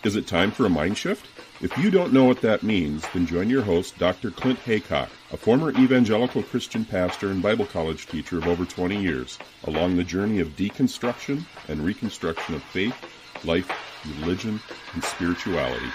Is it time for a mind shift? If you don't know what that means, then join your host, Dr. Clint Haycock, a former evangelical Christian pastor and Bible college teacher of over 20 years, along the journey of deconstruction and reconstruction of faith, life, religion, and spirituality.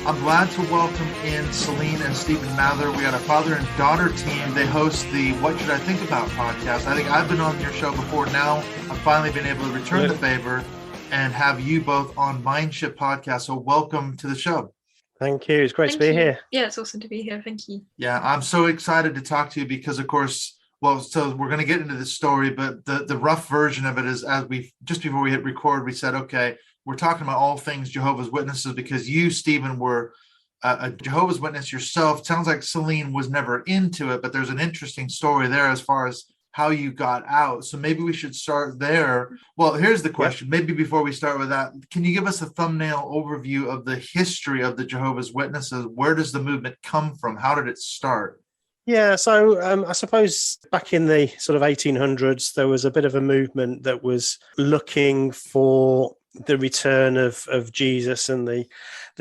I'm glad to welcome in Celine and Stephen Mather. We got a father and daughter team. They host the What Should I Think About podcast. I think I've been on your show before. Now I've finally been able to return the favor and have you both on Mindship podcast. So welcome to the show. Thank you. It's great to be here. Yeah, it's awesome to be here. Thank you. Yeah, I'm so excited to talk to you because, of course, so we're going to get into this story, but the rough version of it is, as we just before we hit record, we said, okay, we're talking about all things Jehovah's Witnesses because you, Stephen, were a Jehovah's Witness yourself. Sounds like Celine was never into it, but there's an interesting story there as far as how you got out. So maybe we should start there. Well, here's the question. Maybe before we start with that, can you give us a thumbnail overview of the history of the Jehovah's Witnesses? Where does the movement come from? How did it start? Yeah, so I suppose back in the sort of 1800s, there was a bit of a movement that was looking for the return of Jesus and the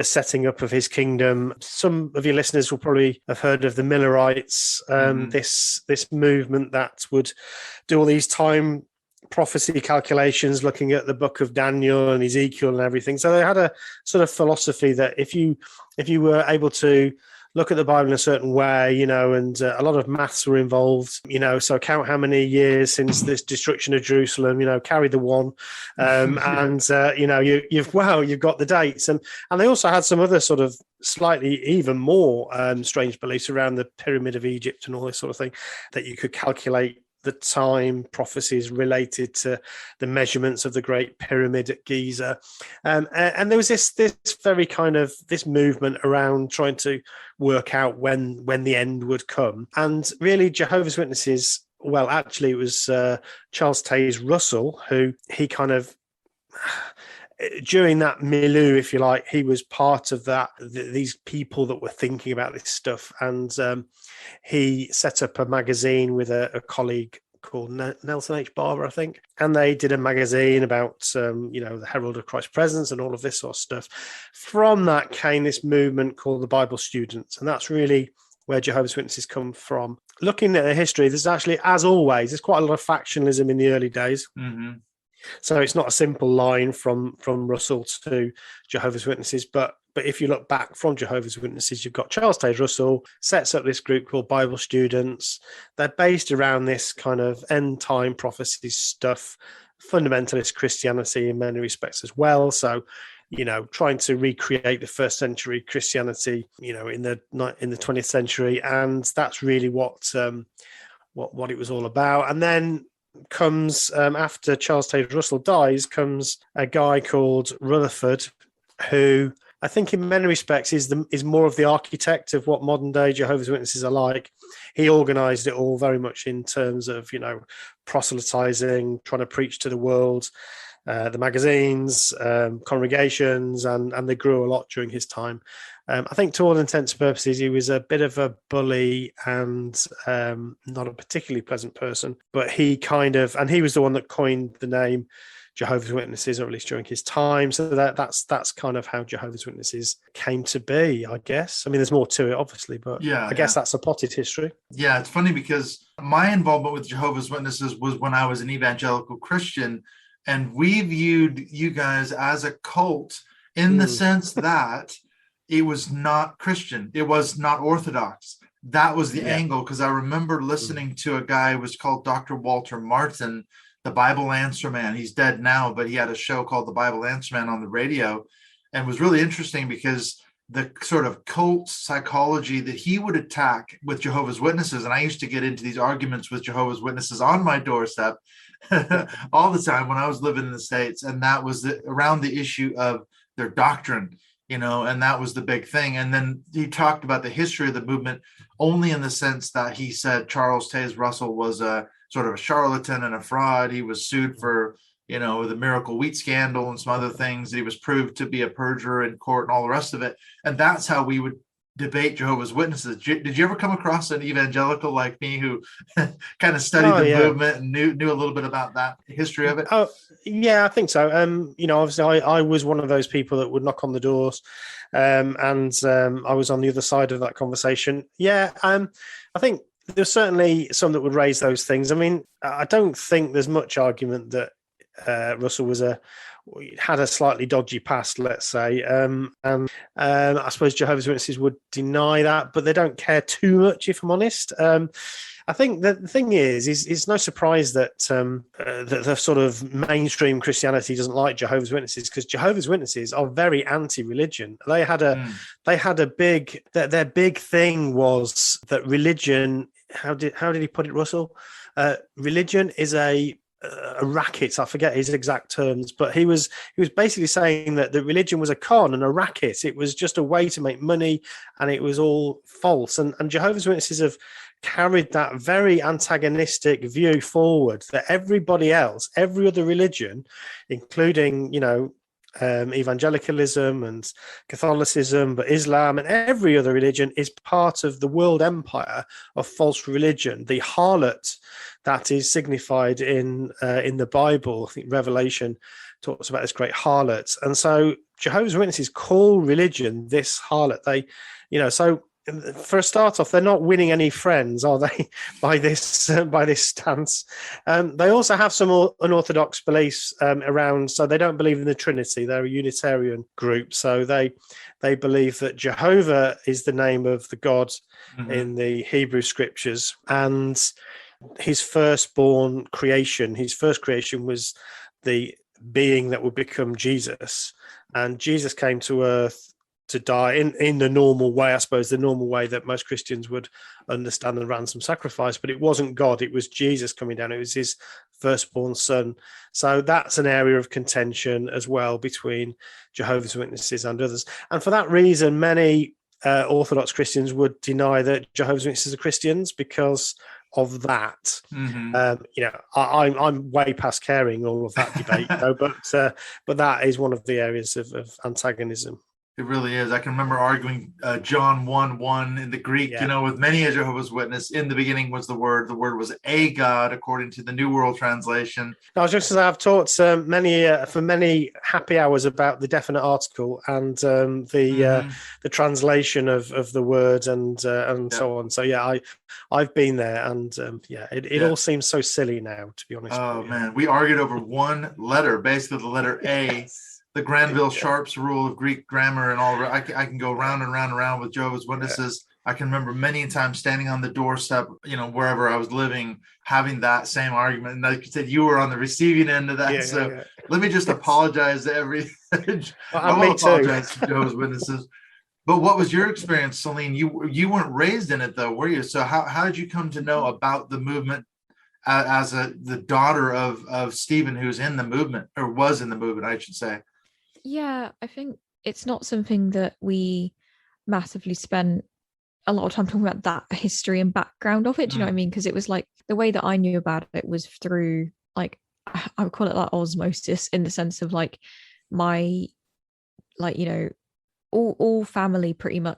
setting up of his kingdom. Some of your listeners will probably have heard of the Millerites, this movement that would do all these time prophecy calculations, looking at the book of Daniel and Ezekiel and everything. So they had a sort of philosophy that if you were able to look at the Bible in a certain way, and a lot of maths were involved, so count how many years since this destruction of Jerusalem, carry the one, and you've got the dates. And they also had some other sort of slightly even more strange beliefs around the Pyramid of Egypt and all this sort of thing, that you could calculate the time prophecies related to the measurements of the Great Pyramid at Giza. And there was this very kind of this movement around trying to work out when the end would come. And really Jehovah's Witnesses, well, actually it was Charles Taze Russell, who he kind of, during that milieu, if you like, he was part of that, these people that were thinking about this stuff. And he set up a magazine with a colleague called Nelson H. Barber, I think. And they did a magazine about, the Herald of Christ's Presence and all of this sort of stuff. From that came this movement called the Bible Students. And that's really where Jehovah's Witnesses come from. Looking at the history, there's actually, as always, there's quite a lot of factionalism in the early days. Mm-hmm. So it's not a simple line from Russell to Jehovah's Witnesses, but if you look back from Jehovah's Witnesses, you've got Charles Taze Russell sets up this group called Bible Students. They're based around this kind of end time prophecy stuff, fundamentalist Christianity in many respects as well. So, trying to recreate the first century Christianity, in the 20th century, and that's really what it was all about. And then comes after Charles Taze Russell dies, comes a guy called Rutherford, who I think in many respects is more of the architect of what modern day Jehovah's Witnesses are like. He organized it all very much in terms of, proselytizing, trying to preach to the world, the magazines, congregations, and they grew a lot during his time. I think to all intents and purposes, he was a bit of a bully and not a particularly pleasant person, but he was the one that coined the name Jehovah's Witnesses, or at least during his time. So that's kind of how Jehovah's Witnesses came to be, I guess. I mean, there's more to it, obviously, but I guess that's a potted history. Yeah, it's funny because my involvement with Jehovah's Witnesses was when I was an evangelical Christian, and we viewed you guys as a cult in the sense that it was not Christian. It was not Orthodox. That was the angle, because I remember listening to a guy who was called Dr. Walter Martin, the Bible Answer Man. He's dead now, but he had a show called the Bible Answer Man on the radio, and it was really interesting because the sort of cult psychology that he would attack with Jehovah's Witnesses, and I used to get into these arguments with Jehovah's Witnesses on my doorstep all the time when I was living in the States, and that was around the issue of their doctrine. And that was the big thing. And then he talked about the history of the movement only in the sense that he said Charles Taze Russell was a sort of a charlatan and a fraud. He was sued for, the Miracle Wheat scandal and some other things. He was proved to be a perjurer in court and all the rest of it. And that's how we would debate Jehovah's Witnesses. Did you ever come across an evangelical like me who kind of studied the movement and knew a little bit about that history of it? Oh, yeah, I think so. Obviously I was one of those people that would knock on the doors, and I was on the other side of that conversation. Yeah, I think there's certainly some that would raise those things. I mean, I don't think there's much argument that Russell had a slightly dodgy past, let's say, and I suppose Jehovah's Witnesses would deny that, but they don't care too much, if I'm honest. I think that the thing is it's no surprise that the sort of mainstream Christianity doesn't like Jehovah's Witnesses, because Jehovah's Witnesses are very anti-religion. They had a big, their big thing was that religion. How did he put it, Russell? Religion is a racket. I forget his exact terms, but he was basically saying that the religion was a con and a racket. It was just a way to make money, and it was all false. And Jehovah's Witnesses have carried that very antagonistic view forward, that everybody else, every other religion, including evangelicalism and Catholicism, but Islam and every other religion, is part of the world empire of false religion, the harlot that is signified in the Bible. I think Revelation talks about this great harlot, and so Jehovah's Witnesses call religion this harlot. They, so for a start off, they're not winning any friends, are they, by this stance? They also have some unorthodox beliefs around. So they don't believe in the Trinity. They're a Unitarian group. So they believe that Jehovah is the name of the God in the Hebrew Scriptures, and his first creation was the being that would become Jesus, and Jesus came to earth to die in the normal way, I suppose, the normal way that most Christians would understand the ransom sacrifice. But it wasn't God, it was Jesus coming down. It was his firstborn son. So that's an area of contention as well between Jehovah's Witnesses and others. And for that reason, many Orthodox Christians would deny that Jehovah's Witnesses are Christians because of that. I'm way past caring all of that debate, but that is one of the areas of antagonism. It really is. I can remember arguing John 1:1 in the Greek, with many a Jehovah's Witness. In the beginning was the Word was a God, according to the New World Translation. I was just saying, I've taught for many happy hours about the definite article and the translation of the word and so on. So yeah, I've been there, and it all seems so silly now, to be honest. Oh man, we argued over one letter, basically the letter A. The Granville-Sharp's rule of Greek grammar and all. I can go round and round and round with Jehovah's Witnesses. I can remember many times standing on the doorstep, wherever I was living, having that same argument. And like you said, you were on the receiving end of that. Let me just apologize to I will apologize to Jehovah's Witnesses. But what was your experience, Celine? You weren't raised in it, though, were you? So how did you come to know about the movement as the daughter of Stephen, who's in the movement, or was in the movement, I should say? Yeah, I think it's not something that we massively spent a lot of time talking about, that history and background of it. Do you know what I mean? Because it was like the way that I knew about it was through, like, I would call it like osmosis, in the sense of like my, like, all family pretty much,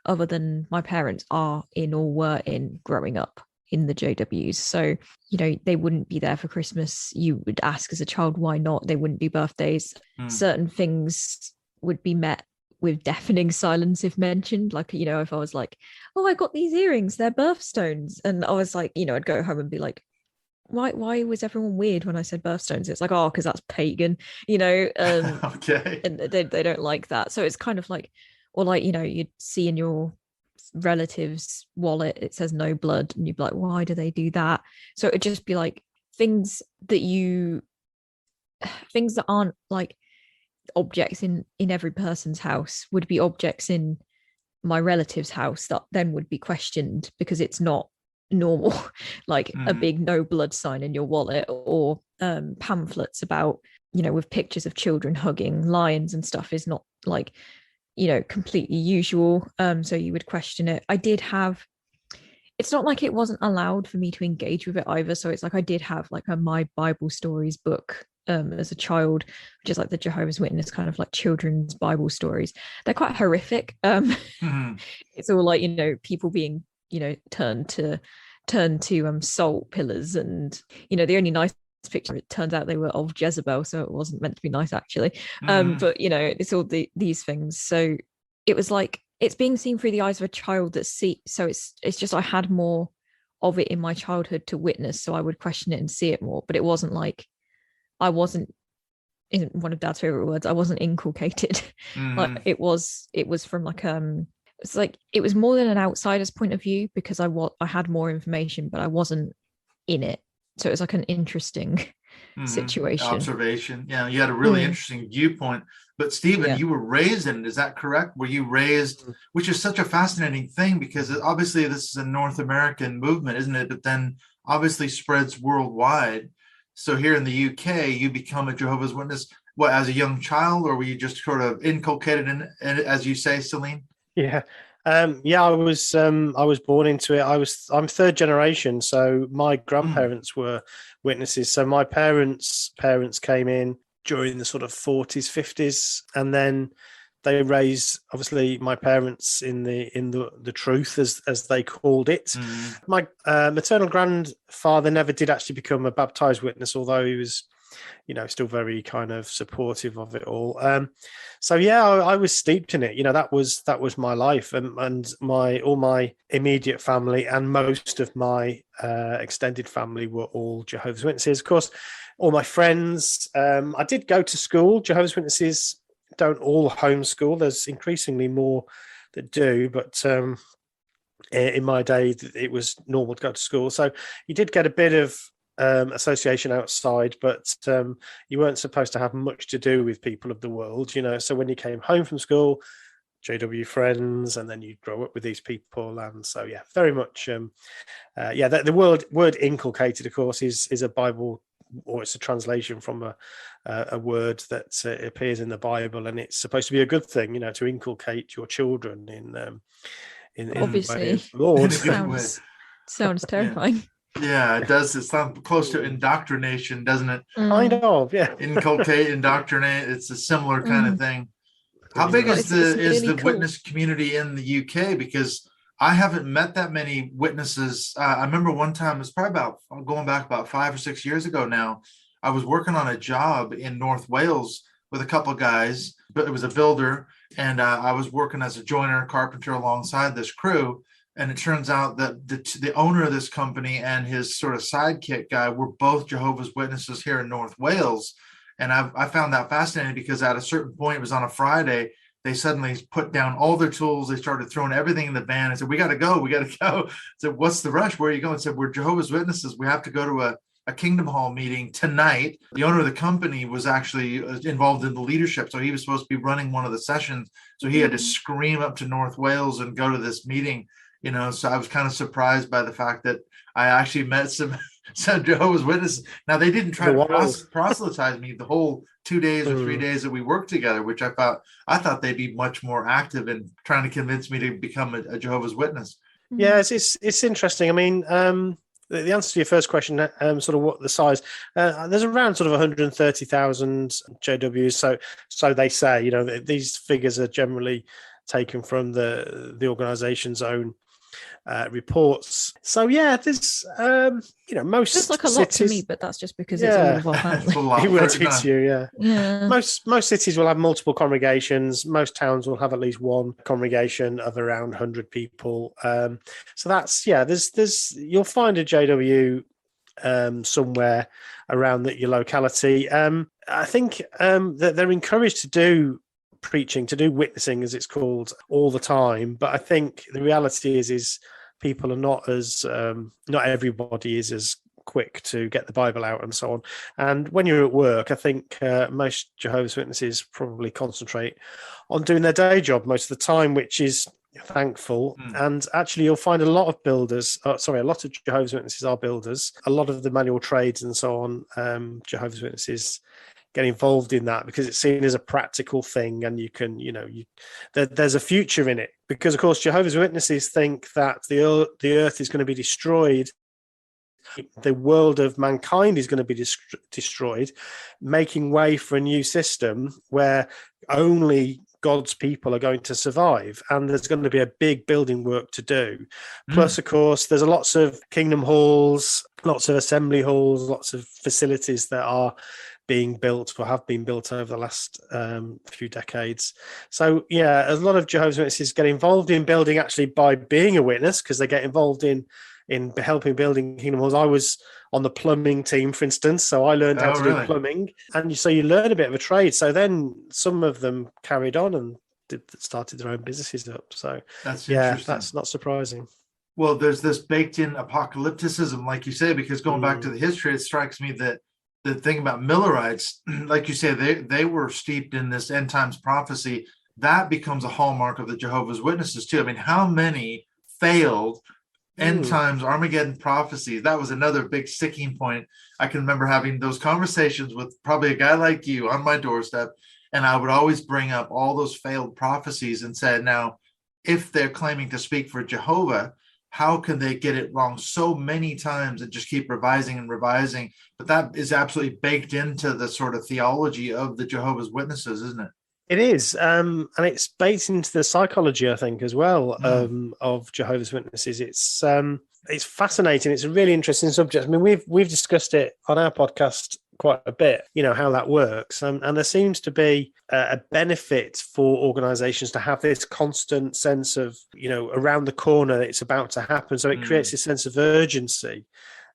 other than my parents, are in or were in growing up in the JWs. So, they wouldn't be there for Christmas. You would ask as a child, why not? They wouldn't do birthdays. Certain things would be met with deafening silence if mentioned. Like, if I was like, oh, I got these earrings, they're birthstones. And I was like, I'd go home and be like, why was everyone weird when I said birthstones? It's like, oh, because that's pagan, okay. And they don't like that. So it's kind of like, or like, you'd see in your relative's wallet it says no blood, and you'd be like, why do they do that? So it'd just be like things that aren't like objects in every person's house would be objects in my relative's house that then would be questioned because it's not normal. Like a big no blood sign in your wallet, or pamphlets about, with pictures of children hugging lions and stuff is not like, completely usual. So you would question it. It's it's not like it wasn't allowed for me to engage with it either. So it's like I did have like a My Bible Stories book as a child, which is like the Jehovah's Witness kind of like children's Bible stories. They're quite horrific. It's all like, people being, turned to salt pillars, and the only nice picture, it turns out they were of Jezebel, so it wasn't meant to be nice actually. But it's all these things. So it was like it's being seen through the eyes of a child that see. So it's just I had more of it in my childhood to witness, so I would question it and see it more. But it wasn't like I wasn't, isn't one of Dad's favorite words, I wasn't inculcated. Like it was from like it's like it was more than an outsider's point of view, because I had more information, but I wasn't in it. So it was like an interesting situation. Observation. Yeah, you had a really interesting viewpoint. But Stephen, you were raised in it, is that correct? Were you raised, which is such a fascinating thing, because obviously this is a North American movement, isn't it? But then obviously spreads worldwide. So here in the UK, you become a Jehovah's Witness, what, as a young child, or were you just sort of inculcated in it, as you say, Celine? Yeah. I was born into it. I'm third generation, so my grandparents were witnesses. So my parents' came in during the sort of 40s, 50s, and then they raised, obviously, my parents in the truth, as they called it. My maternal grandfather never did actually become a baptized witness, although he was, still very kind of supportive of it all. So yeah, I was steeped in it. That was my life, and all my immediate family and most of my extended family were all Jehovah's Witnesses. Of course, all my friends. I did go to school. Jehovah's Witnesses don't all homeschool. There's increasingly more that do, but in my day, it was normal to go to school. So you did get a bit of association outside, but you weren't supposed to have much to do with people of the world, So when you came home from school, JW friends, and then you'd grow up with these people. And so, yeah, very much, the word inculcated, of course, is a Bible, or it's a translation from a word that appears in the Bible, and it's supposed to be a good thing, to inculcate your children in obviously the Lord. Sounds terrifying. Yeah, it does. It sounds close to indoctrination, doesn't it? Kind of, yeah. Inculcate, indoctrinate. It's a similar kind of thing. How big is the witness community in the UK? Because I haven't met that many witnesses. I remember one time, it's probably going back about 5 or 6 years ago now. I was working on a job in North Wales with a couple of guys, but it was a builder, and I was working as a joiner, carpenter alongside this crew. And it turns out that the owner of this company and his sort of sidekick guy were both Jehovah's Witnesses here in North Wales. And I found that fascinating, because at a certain point, it was on a Friday, they suddenly put down all their tools. They started throwing everything in the van and said, we got to go. I said, what's the rush? Where are you going? I said, we're Jehovah's Witnesses. We have to go to a Kingdom Hall meeting tonight. The owner of the company was actually involved in the leadership. So he was supposed to be running one of the sessions. So he had to scream up to North Wales and go to this meeting. So I was kind of surprised by the fact that I actually met some Jehovah's Witnesses. Now, they didn't try to proselytize me the whole 2 days or 3 days that we worked together, which I thought they'd be much more active in trying to convince me to become a Jehovah's Witness. Yeah, it's interesting. I mean, the answer to your first question, sort of what the size, there's around sort of 130,000 JWs. So they say, these figures are generally taken from the organization's own reports. So yeah, there's most it's like a cities, lot to me, but that's just because it's all of our family. It will hit you, yeah. Most cities will have multiple congregations. Most towns will have at least one congregation of around 100 people. So that's there's you'll find a JW somewhere around your locality. I think that they're encouraged to do preaching, to do witnessing, as it's called, all the time. But I think the reality is people are not everybody is as quick to get the Bible out and so on. And when you're at work, I think most Jehovah's Witnesses probably concentrate on doing their day job most of the time, which is thankful. And actually, you'll find a lot of Jehovah's Witnesses are builders. A lot of the manual trades and so on, Jehovah's Witnesses get involved in that because it's seen as a practical thing, and you can, there's a future in it. Because of course, Jehovah's Witnesses think that the earth is going to be destroyed, the world of mankind is going to be destroyed, making way for a new system where only God's people are going to survive, and there's going to be a big building work to do. Plus, of course, there's lots of kingdom halls, lots of assembly halls, lots of facilities that are being built or have been built over the last few decades. So, yeah, a lot of Jehovah's Witnesses get involved in building actually by being a witness, because they get involved in helping building kingdom halls. I was on the plumbing team, for instance, so I learned how to do plumbing, and so you learn a bit of a trade. So then some of them carried on and started their own businesses up. So that's that's not surprising. Well, there's this baked in apocalypticism, like you say, because going back to the history, it strikes me that the thing about Millerites, like you say, they were steeped in this end times prophecy. That becomes a hallmark of the Jehovah's Witnesses too. I mean, how many failed end times Armageddon prophecies? That was another big sticking point. I can remember having those conversations with probably a guy like you on my doorstep, and I would always bring up all those failed prophecies and said, now, if they're claiming to speak for Jehovah, how can they get it wrong so many times and just keep revising and revising? But that is absolutely baked into the sort of theology of the Jehovah's Witnesses, isn't it? It is, and it's baked into the psychology, I think, as well, of Jehovah's Witnesses. It's fascinating. It's a really interesting subject. I mean, we've discussed it on our podcast quite a bit, how that works, and there seems to be a benefit for organizations to have this constant sense of, around the corner it's about to happen. So it creates a sense of urgency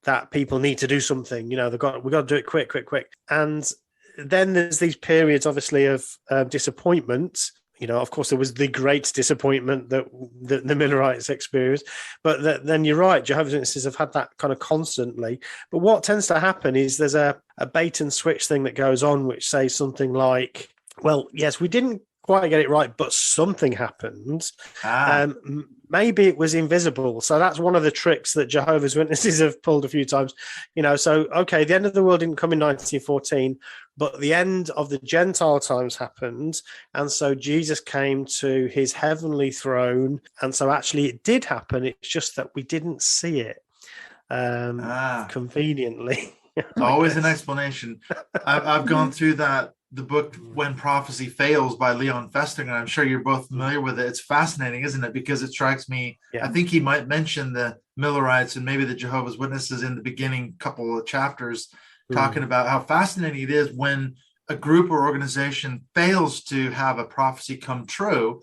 that people need to do something. We've got to do it quick. And then there's these periods, obviously, of disappointment. Of course, there was the great disappointment that the Millerites experienced. But then you're right, Jehovah's Witnesses have had that kind of constantly. But what tends to happen is there's a bait and switch thing that goes on, which says something like, well, yes, we didn't quite get it right, but something happened. Maybe it was invisible. So that's one of the tricks that Jehovah's Witnesses have pulled a few times. So, okay, the end of the world didn't come in 1914, but the end of the Gentile times happened. And so Jesus came to his heavenly throne. And so actually it did happen. It's just that we didn't see it conveniently. Always an explanation. I've gone through the book When Prophecy Fails by Leon Festinger, and I'm sure you're both familiar with it. It's fascinating, isn't it? Because it strikes me, I think he might mention the Millerites and maybe the Jehovah's Witnesses in the beginning couple of chapters, talking about how fascinating it is when a group or organization fails to have a prophecy come true.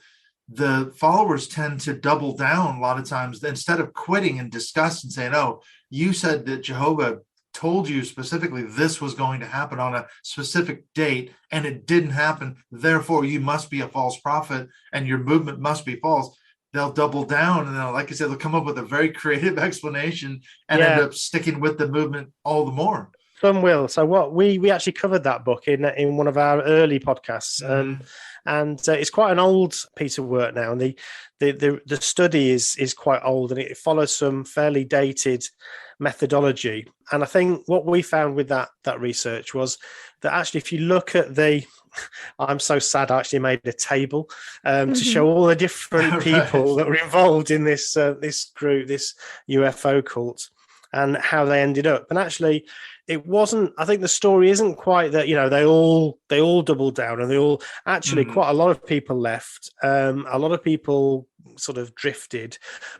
The followers tend to double down a lot of times instead of quitting in disgust and saying, oh, you said that Jehovah told you specifically this was going to happen on a specific date and it didn't happen, therefore you must be a false prophet and your movement must be false. They'll double down and like I said, they'll come up with a very creative explanation and end up sticking with the movement all the more. Some will. So what we actually covered that book in one of our early podcasts, and it's quite an old piece of work now, and the study is quite old, and it follows some fairly dated methodology. And I think what we found with that research was that actually, if you look at I'm so sad I actually made a table to show all the different people that were involved in this group, this UFO cult, and how they ended up. And actually, it wasn't, I think the story isn't quite that, they all doubled down, and they all actually quite a lot of people left. A lot of people sort of drifted,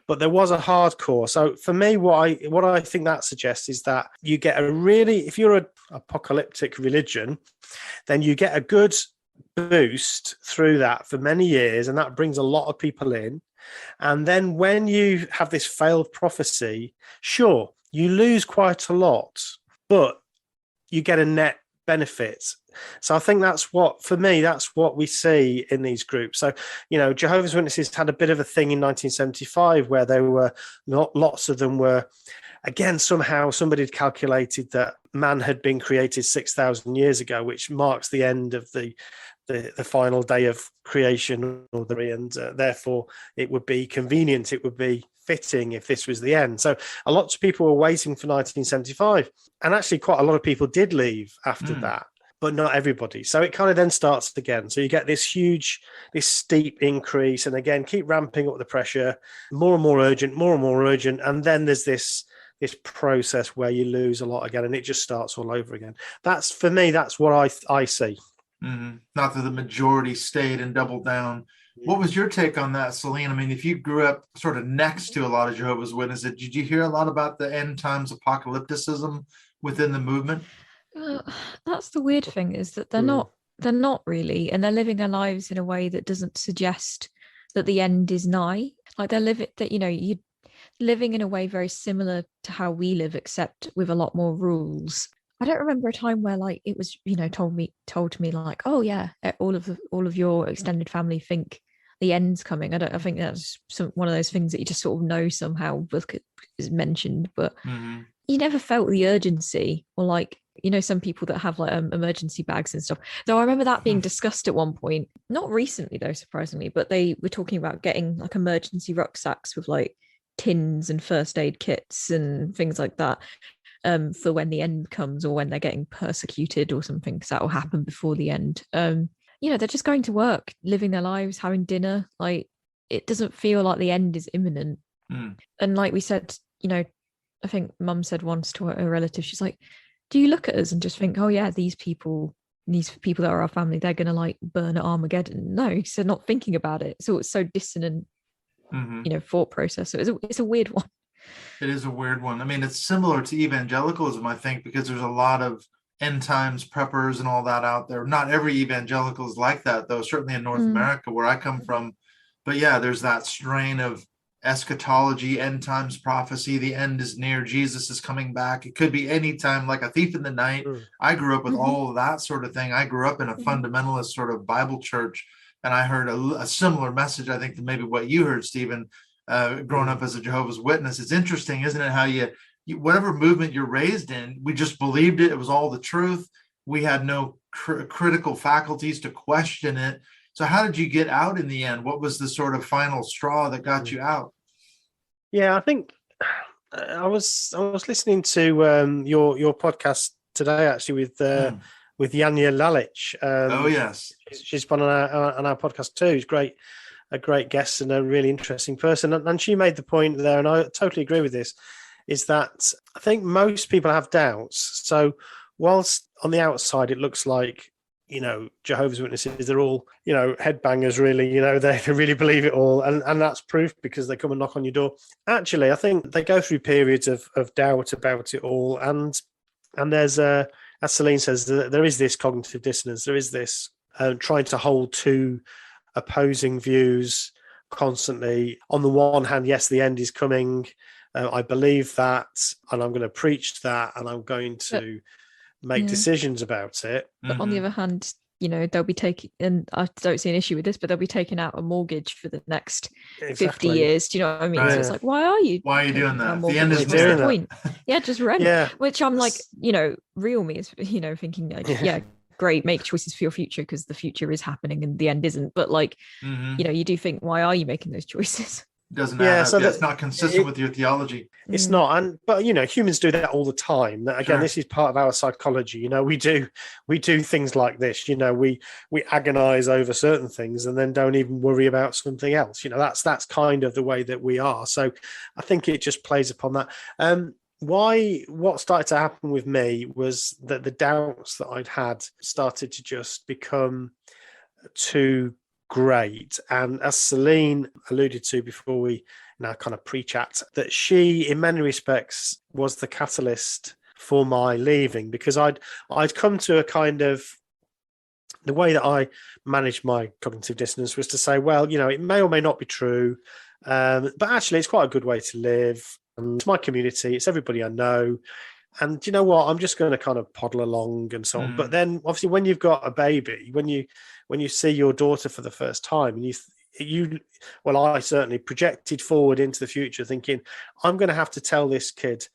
but there was a hardcore. So for me, what I think that suggests is that you get if you're an apocalyptic religion, then you get a good boost through that for many years, and that brings a lot of people in. And then when you have this failed prophecy, sure, you lose quite a lot, but you get a net benefit. So I think that's what we see in these groups. So, Jehovah's Witnesses had a bit of a thing in 1975 where there were lots of them were, again, somehow somebody had calculated that man had been created 6,000 years ago, which marks the end of the final day of creation, and therefore it would be convenient, it would be fitting if this was the end. So a lot of people were waiting for 1975, and actually quite a lot of people did leave after that. but not everybody. So it kind of then starts again. So you get this steep increase, and again, keep ramping up the pressure, more and more urgent, and then there's this process where you lose a lot again, and it just starts all over again. That's, for me, that's what I see. Mm-hmm. Not that the majority stayed and doubled down. What was your take on that, Celine? I mean, if you grew up sort of next to a lot of Jehovah's Witnesses, did you hear a lot about the end times apocalypticism within the movement? That's the weird thing, is that they're not really, and they're living their lives in a way that doesn't suggest that the end is nigh. Like you're living in a way very similar to how we live, except with a lot more rules. I don't remember a time where like it was, told to me like, oh yeah, all of your extended family think the end's coming. I think that's one of those things that you just sort of know somehow book is mentioned, but you never felt the urgency, or like, some people that have like emergency bags and stuff. Though I remember that being discussed at one point, not recently though, surprisingly, but they were talking about getting like emergency rucksacks with like tins and first aid kits and things like that, for when the end comes, or when they're getting persecuted or something, because that will happen before the end. They're just going to work, living their lives, having dinner. Like, it doesn't feel like the end is imminent. And like we said, I think Mum said once to a relative, she's like, do you look at us and just think, oh yeah, these people that are our family, they're going to like burn at Armageddon? No, so not thinking about it. So it's so dissonant, thought process. So it's a weird one. It is a weird one. I mean, it's similar to evangelicalism, I think, because there's a lot of end times preppers and all that out there. Not every evangelical is like that, though, certainly in North America, where I come from. But yeah, there's that strain of eschatology, end times prophecy. The end is near. Jesus is coming back. It could be any time, like a thief in the night. I grew up with all of that sort of thing. I grew up in a fundamentalist sort of Bible church, and I heard a similar message, I think, to maybe what you heard, Stephen, growing up as a Jehovah's Witness. It's interesting, isn't it, how you whatever movement you're raised in, we just believed it. It was all the truth. We had no critical faculties to question it. So how did you get out in the end? What was the sort of final straw that got you out? Yeah, I think I was listening to your podcast today, actually, with Yanya Lalich. Oh yes, she's been on our podcast too. She's a great guest and a really interesting person. And she made the point there, and I totally agree with this, is that I think most people have doubts. So whilst on the outside it looks like, Jehovah's Witnesses, they're all, headbangers, really, they really believe it all. And that's proof, because they come and knock on your door. Actually, I think they go through periods of doubt about it all. And there's, as Celine says, there is this cognitive dissonance. There is this trying to hold two opposing views constantly. On the one hand, yes, the end is coming. I believe that, and I'm going to preach that, and I'm going to make decisions about it. But on the other hand, they'll be taking, and I don't see an issue with this, but they'll be taking out a mortreage for the next 50 years. Do you know what I mean? Right. So it's like, why are you doing that? The end is the point. Yeah, just rent. Yeah. Which I'm like, real me is, thinking like, yeah, great, make choices for your future, because the future is happening and the end isn't. But like, you do think, why are you making those choices? Doesn't matter. So that's not consistent with your theology. It's not. But humans do that all the time. Again, This is part of our psychology. We do things like this. We agonize over certain things and then don't even worry about something else. That's kind of the way that we are. So I think it just plays upon that. What started to happen with me was that the doubts that I'd had started to just become too great. And as Celine alluded to before we kind of pre-chat, that she in many respects was the catalyst for my leaving, because I'd come to a kind of, the way that I managed my cognitive dissonance was to say, well, it may or may not be true, but actually it's quite a good way to live. And it's my community, it's everybody I know. And you know what? I'm just going to kind of poddle along and so on. But then, obviously, when you've got a baby, when you see your daughter for the first time, and I certainly projected forward into the future, thinking I'm going to have to tell this kid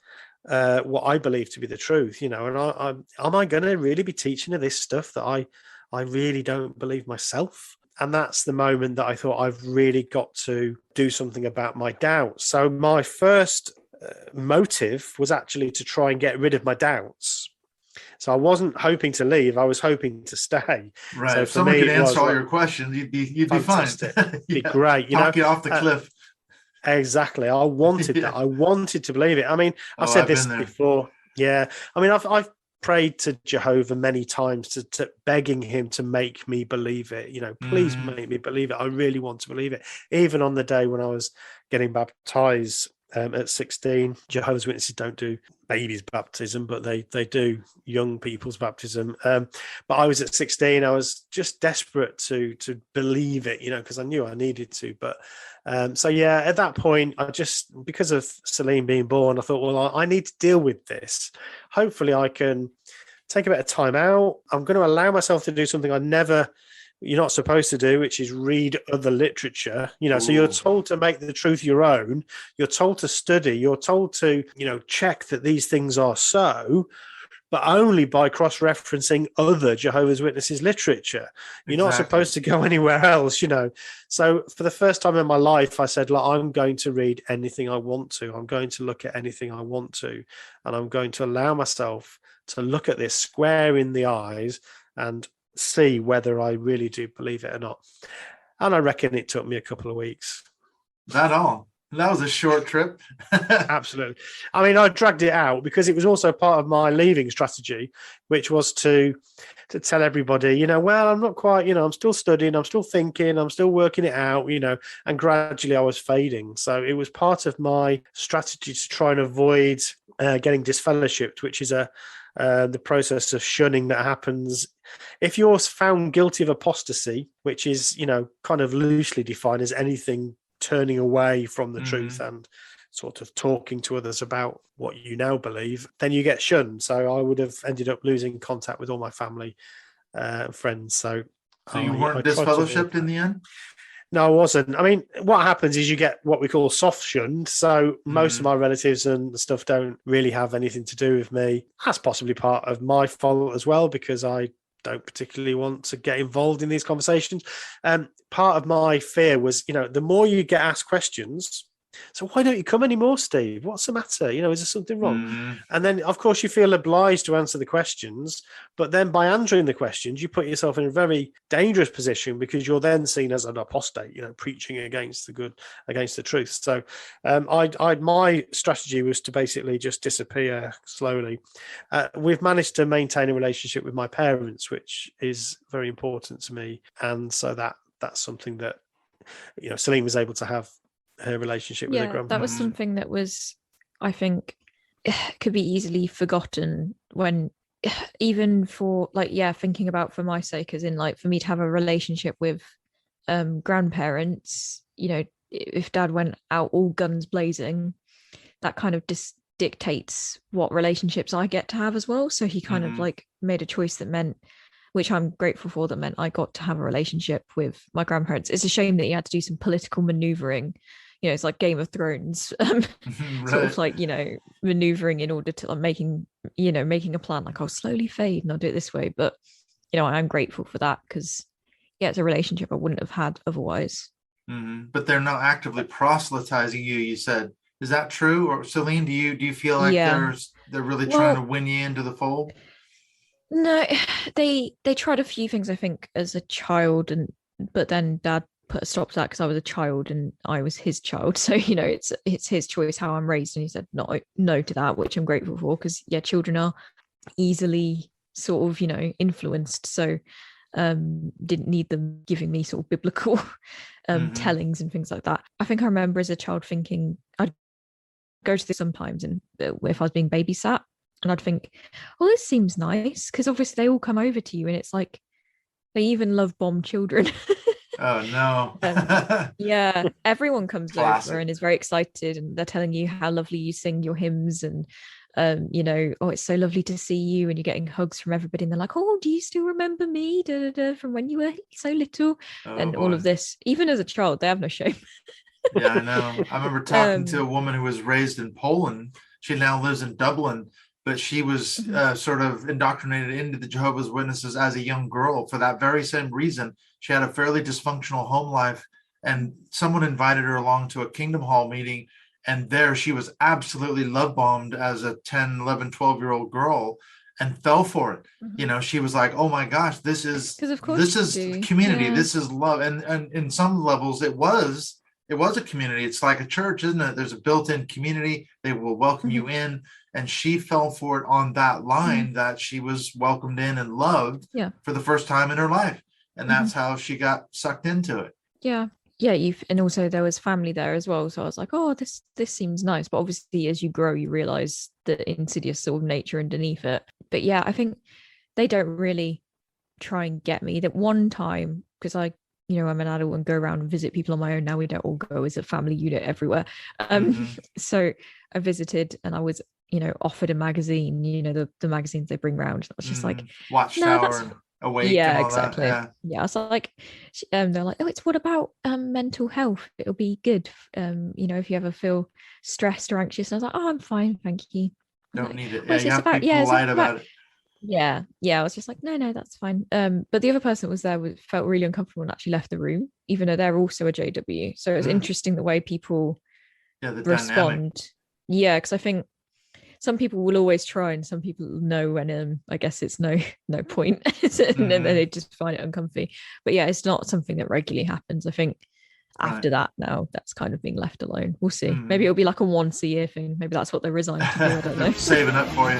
what I believe to be the truth. And am I going to really be teaching her this stuff that I really don't believe myself? And that's the moment that I thought, I've really got to do something about my doubts. So my first motive was actually to try and get rid of my doubts. So I wasn't hoping to leave. I was hoping to stay. Right. So If for someone me, could it answer was all like, your questions, you'd be fantastic. fine. Be great. Talk you off the cliff. Exactly. I wanted Yeah. that. I wanted to believe it. I mean, I've Oh, said I've this been there. before. Yeah. I mean, I've prayed to Jehovah many times to begging him to make me believe it. Please make me believe it. I really want to believe it. Even on the day when I was getting baptized at 16, Jehovah's Witnesses don't do babies' baptism, but they do young people's baptism. But I was at 16. I was just desperate to believe it, because I knew I needed to. But so yeah, at that point, I just, because of Celine being born, I thought, well, I need to deal with this. Hopefully, I can take a bit of time out. I'm going to allow myself to do something you're not supposed to do, which is read other literature. So you're told to make the truth your own. You're told to study. You're told to, check that these things are so, but only by cross-referencing other Jehovah's Witnesses literature. You're not supposed to go anywhere else, So for the first time in my life, I said, look, I'm going to read anything I want to. I'm going to look at anything I want to. And I'm going to allow myself to look at this square in the eyes and see whether I really do believe it or not. And I reckon it took me a couple of weeks. That all. That was a short trip. Absolutely. I mean, I dragged it out because it was also part of my leaving strategy, which was to tell everybody, well, I'm not quite, I'm still studying, I'm still thinking, I'm still working it out, and gradually I was fading. So it was part of my strategy to try and avoid getting disfellowshipped, which is the process of shunning that happens if you're found guilty of apostasy, which is, kind of loosely defined as anything turning away from the truth and sort of talking to others about what you now believe, then you get shunned. So I would have ended up losing contact with all my family friends. So you weren't disfellowshipped in the end? No, I wasn't. I mean, what happens is you get what we call soft shunned. So most of my relatives and stuff don't really have anything to do with me. That's possibly part of my fault as well, because I don't particularly want to get involved in these conversations. Part of my fear was, the more you get asked questions, so why don't you come anymore, Steve? What's the matter? Is there something wrong? And then, of course, you feel obliged to answer the questions. But then by answering the questions, you put yourself in a very dangerous position, because you're then seen as an apostate, preaching against the truth. So my strategy was to basically just disappear slowly. We've managed to maintain a relationship with my parents, which is very important to me. And so that's something that, Celine was able to have her relationship with her grandparents. That was something that was, I think, could be easily forgotten when, even for thinking about for my sake, as in for me to have a relationship with grandparents, if dad went out all guns blazing, that kind of dictates what relationships I get to have as well. So he kind of made a choice that meant, which I'm grateful for, that meant I got to have a relationship with my grandparents. It's a shame that he had to do some political maneuvering. It's like Game of Thrones, sort of maneuvering in order to making a plan. I'll slowly fade and I'll do it this way. But, I'm grateful for that, because, it's a relationship I wouldn't have had otherwise. But they're not actively proselytizing you, you said. Is that true? Or Celine, do you feel like they're really trying to win you into the fold? No, they tried a few things, I think, as a child, but then dad put a stop to that because I was a child and I was his child. So, it's his choice how I'm raised. And he said no to that, which I'm grateful for, because children are easily sort of, influenced. So didn't need them giving me sort of biblical tellings and things like that. I think I remember as a child thinking I'd go to this sometimes, and if I was being babysat, and I'd think, well, this seems nice, because obviously they all come over to you, and it's like they even love bomb children. Oh no. Everyone comes over and is very excited, and they're telling you how lovely you sing your hymns, and it's so lovely to see you, and you're getting hugs from everybody, and they're like, oh, do you still remember me from when you were so little? All of this, even as a child, they have no shame. Yeah, I know. I remember talking to a woman who was raised in Poland. She now lives in Dublin, but she was sort of indoctrinated into the Jehovah's Witnesses as a young girl for that very same reason. She had a fairly dysfunctional home life, and someone invited her along to a Kingdom Hall meeting, and there she was absolutely love bombed as a 10, 11, 12-year-old girl. and fell for it. Mhm. She was like, oh my gosh, this is 'Cause of course you do. community. Yeah. This is love. And in some levels it was a community. It's like a church, isn't it? There's a built-in community. They will welcome you Mhm. in. And she fell for it on that line, Mhm. that she was welcomed in and loved Yeah. for the first time in her life. And that's Mhm. how she got sucked into it. Yeah. Yeah, and also there was family there as well. So I was like, oh, this seems nice. But obviously as you grow, you realize the insidious sort of nature underneath it. But yeah, I think they don't really try and get me. That one time, because I'm an adult and go around and visit people on my own now. We don't all go as a family unit everywhere. Mhm. So I visited and I was, offered a magazine, the magazines they bring around. I was just like, no, Watchtower that's and Awake and yeah, all that. exactly. Yeah. Yeah, I was like, they're like, oh, it's what about mental health? It'll be good, if you ever feel stressed or anxious. And I was like, oh, I'm fine, thank you. I'm Don't like, need it. well, Yeah, is you this have to be about? Yeah, is it polite about? about it. Yeah, yeah. I was just like, no, that's fine. But the other person that was there felt really uncomfortable and actually left the room, even though they're also a JW. So it's Mm. interesting the way people Yeah, the dynamic. respond. Yeah, because I think some people will always try and some people know when I guess it's no point and then they just find it uncomfy. But yeah, it's not something that regularly happens. I think Right. after that now that's kind of being left alone. We'll see. Maybe Mhm. it'll be like a once a year thing. Maybe that's what they're resigned to do. I don't know. Saving up for you.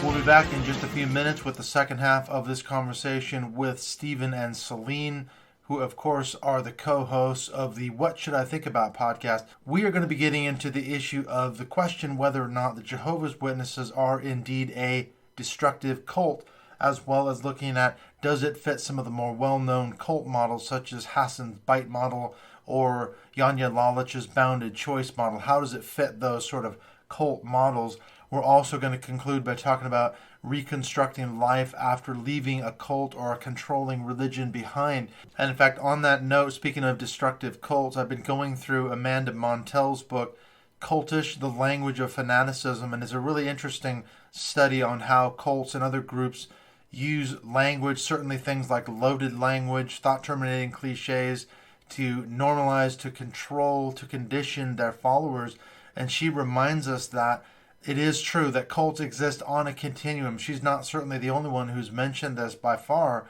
We'll be back in just a few minutes with the second half of this conversation with Stephen and Celine, who of course are the co-hosts of the What Should I Think About podcast. We are going to be getting into the issue of the question whether or not the Jehovah's Witnesses are indeed a destructive cult, as well as looking at does it fit some of the more well-known cult models such as Hassan's Bite model or Yanya Lalich's Bounded Choice model. How does it fit those sort of cult models? We're also going to conclude by talking about reconstructing life after leaving a cult or a controlling religion behind. And in fact, on that note, speaking of destructive cults, I've been going through Amanda Montell's book, Cultish, The Language of Fanaticism, and it's a really interesting study on how cults and other groups use language, certainly things like loaded language, thought-terminating cliches, to normalize, to control, to condition their followers. And she reminds us that it is true that cults exist on a continuum. She's not certainly the only one who's mentioned this by far,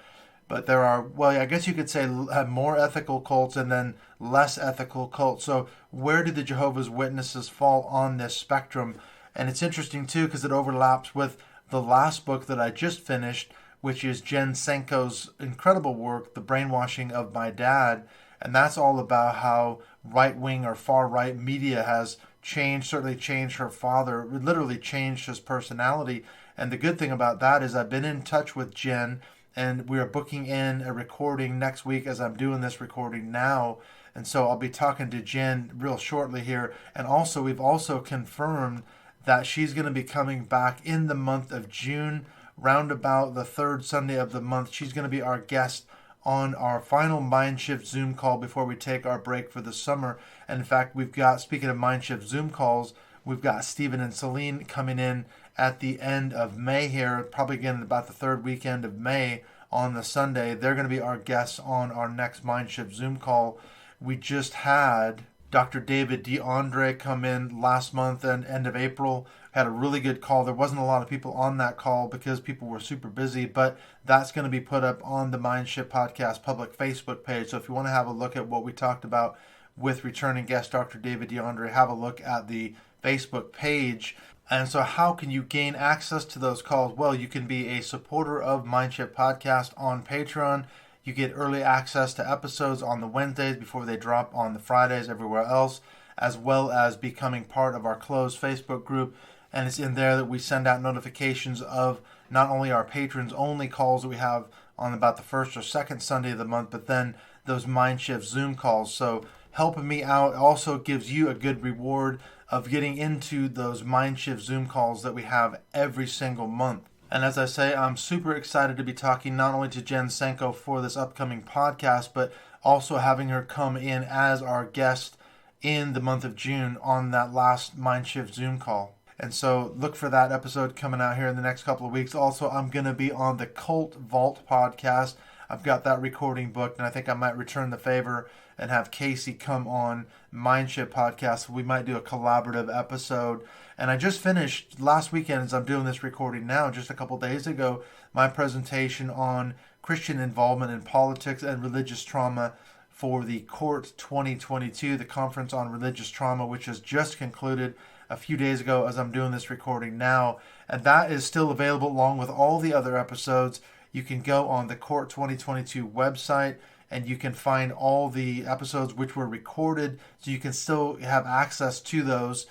but there are, well, I guess you could say more ethical cults and then less ethical cults. So where do the Jehovah's Witnesses fall on this spectrum? And it's interesting too because it overlaps with the last book that I just finished, which is Jen Senko's incredible work, The Brainwashing of My Dad. And that's all about how right-wing or far-right media has changed, certainly changed her father, literally changed his personality. And the good thing about that is I've been in touch with Jen, and we are booking in a recording next week as I'm doing this recording now. And so I'll be talking to Jen real shortly here. And also, we've also confirmed that she's going to be coming back in the month of June, round about the third Sunday of the month. She's going to be our guest on our final Mindshift Zoom call before we take our break for the summer. And in fact, we've got, speaking of Mindshift Zoom calls, we've got Stephen and Celine coming in at the end of May here, probably again about the third weekend of May on the Sunday. They're going to be our guests on our next Mindshift Zoom call. We just had Dr. David DeAndre come in last month and end of April. Had a really good call. There wasn't a lot of people on that call because people were super busy, but that's going to be put up on the Mindshift Podcast public Facebook page. So if you want to have a look at what we talked about with returning guest Dr. David DeAndre, have a look at the Facebook page. And so how can you gain access to those calls? Well, you can be a supporter of Mindshift Podcast on Patreon. You get early access to episodes on the Wednesdays before they drop on the Fridays everywhere else, as well as becoming part of our closed Facebook group. And it's in there that we send out notifications of not only our patrons only calls that we have on about the first or second Sunday of the month, but then those Mindshift Zoom calls. So helping me out also gives you a good reward of getting into those Mindshift Zoom calls that we have every single month. And as I say, I'm super excited to be talking not only to Jen Senko for this upcoming podcast, but also having her come in as our guest in the month of June on that last Mindshift Zoom call. And so look for that episode coming out here in the next couple of weeks. Also, I'm going to be on the Cult Vault podcast. I've got that recording booked, and I think I might return the favor and have Casey come on Mindshift podcast. We might do a collaborative episode. And I just finished last weekend, as I'm doing this recording now, just a couple days ago, my presentation on Christian involvement in politics and religious trauma for the Court 2022, the Conference on Religious Trauma, which has just concluded a few days ago as I'm doing this recording now. And that is still available along with all the other episodes. You can go on the Court 2022 website and you can find all the episodes which were recorded, so you can still have access to those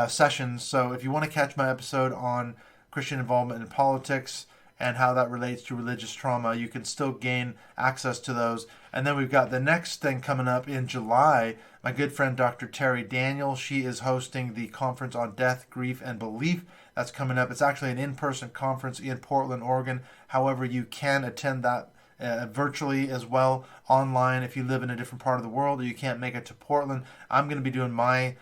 sessions. So if you want to catch my episode on Christian involvement in politics and how that relates to religious trauma, you can still gain access to those. And then we've got the next thing coming up in July. My good friend Dr. Terry Daniel, she is hosting the Conference on Death, Grief, and Belief. That's coming up. It's actually an in-person conference in Portland, Oregon. However, you can attend that virtually as well, online, if you live in a different part of the world or you can't make it to Portland. I'm going to be doing my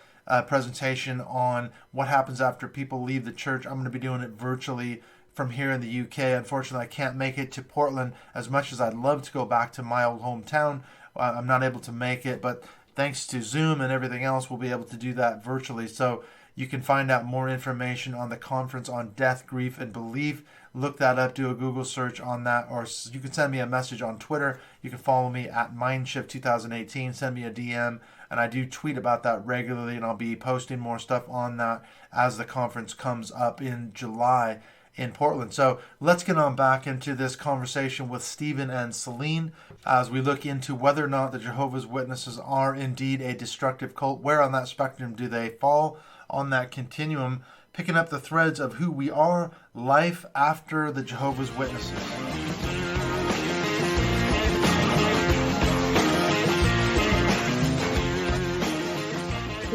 presentation on what happens after people leave the church. I'm going to be doing it virtually from here in the UK. Unfortunately, I can't make it to Portland. As much as I'd love to go back to my old hometown, I'm not able to make it, but thanks to Zoom and everything else, we'll be able to do that virtually. So you can find out more information on the Conference on Death, Grief, and Belief. Look that up, do a Google search on that, or you can send me a message on Twitter. You can follow me at Mindshift 2018, send me a DM, and I do tweet about that regularly, and I'll be posting more stuff on that as the conference comes up in July in Portland. So let's get on back into this conversation with Stephen and Celine as we look into whether or not the Jehovah's Witnesses are indeed a destructive cult. Where on that spectrum do they fall on that continuum? Picking up the threads of who we are, life after the Jehovah's Witnesses.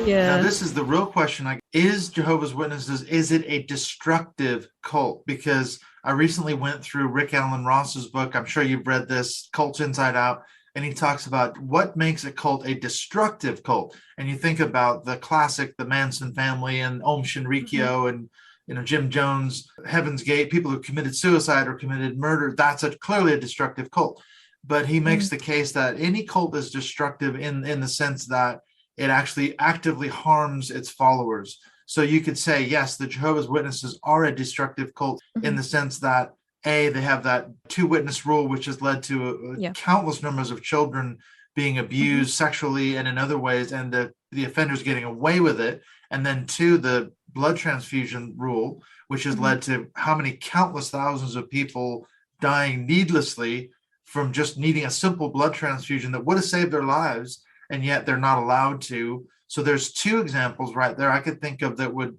Yeah. Now, this is the real question. Is Jehovah's Witnesses, is it a destructive cult? Because I recently went through Rick Alan Ross's book. I'm sure you've read this, Cults Inside Out. And he talks about what makes a cult a destructive cult. And you think about the classic, the Manson family and Om Shinrikyo and Jim Jones, Heaven's Gate, people who committed suicide or committed murder. That's clearly a destructive cult. But he makes the case that any cult is destructive in the sense that it actually actively harms its followers. So you could say, yes, the Jehovah's Witnesses are a destructive cult in the sense that they have that 2-witness rule, which has led to countless numbers of children being abused sexually and in other ways, and the offenders getting away with it. And then 2, the blood transfusion rule, which has led to how many countless thousands of people dying needlessly from just needing a simple blood transfusion that would have saved their lives, and yet they're not allowed to. So there's 2 examples right there I could think of that would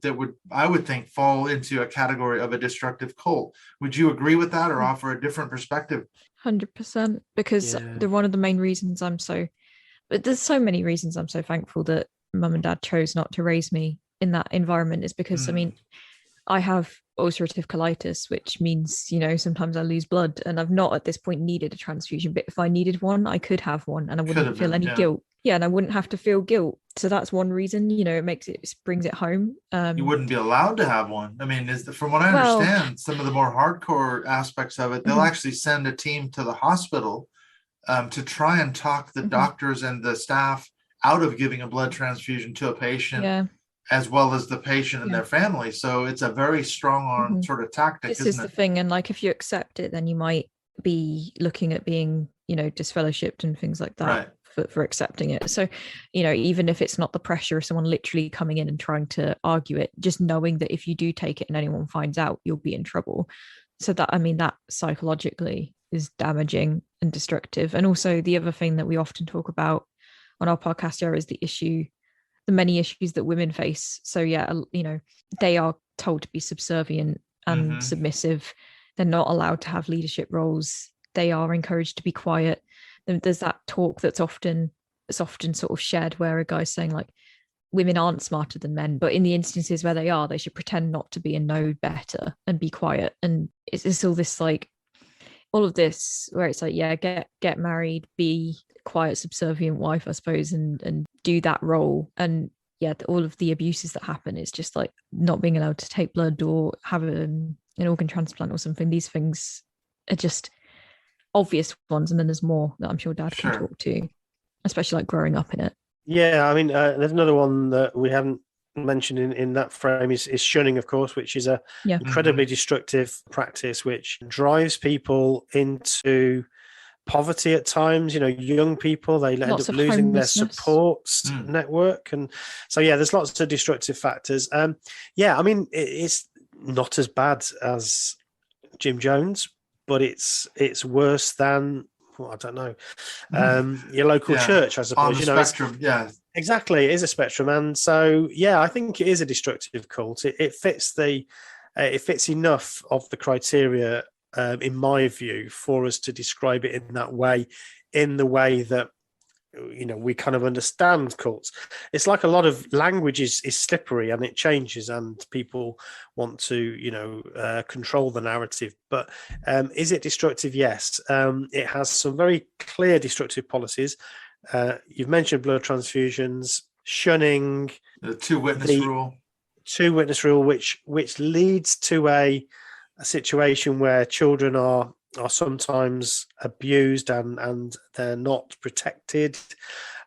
I would think fall into a category of a destructive cult. Would you agree with that or offer a different perspective? 100%, because one of the main reasons but there's so many reasons I'm so thankful that mum and dad chose not to raise me in that environment is because, I mean, I have ulcerative colitis, which means, sometimes I lose blood, and I've not at this point needed a transfusion, but if I needed one, I could have one and I wouldn't feel any guilt. Yeah, and I wouldn't have to feel guilt. So that's one reason, it brings it home. You wouldn't be allowed to have one. I mean, from what I understand, some of the more hardcore aspects of it, they'll actually send a team to the hospital to try and talk the doctors and the staff out of giving a blood transfusion to a patient, as well as the patient and their family. So it's a very strong arm sort of tactic. This is the thing. And if you accept it, then you might be looking at being, disfellowshipped and things like that. Right. For accepting it. So, even if it's not the pressure of someone literally coming in and trying to argue it, just knowing that if you do take it and anyone finds out, you'll be in trouble. So that psychologically is damaging and destructive. And also the other thing that we often talk about on our podcast here is the many issues that women face. So they are told to be subservient and submissive. They're not allowed to have leadership roles. They are encouraged to be quiet. There's that talk that's often sort of shared where a guy's saying women aren't smarter than men, but in the instances where they are, they should pretend not to be and know better and be quiet. And it's all this all of this where it's get married, be quiet, subservient wife, I suppose, and do that role. And all of the abuses that happen is just not being allowed to take blood or have an organ transplant or something. These things are just obvious ones, and then there's more that I'm sure Dad can talk to. especially like growing up in it. Yeah, I mean, there's another one that we haven't mentioned in that frame is shunning, of course, which is a incredibly destructive practice which drives people into poverty at times. Young people, they end up losing their support network, and so there's lots of destructive factors. I mean, it's not as bad as Jim Jones, but it's worse than, well, I don't know, your local church, I suppose. On the spectrum, exactly, it is a spectrum, and so I think it is a destructive cult. It fits it fits enough of the criteria, in my view, for us to describe it in that way, in the way that we kind of understand cults. It's like a lot of language is slippery and it changes, and people want to control the narrative. But is it destructive? Yes. It has some very clear destructive policies. You've mentioned blood transfusions, shunning, the two-witness rule, which leads to a situation where children are sometimes abused and they're not protected,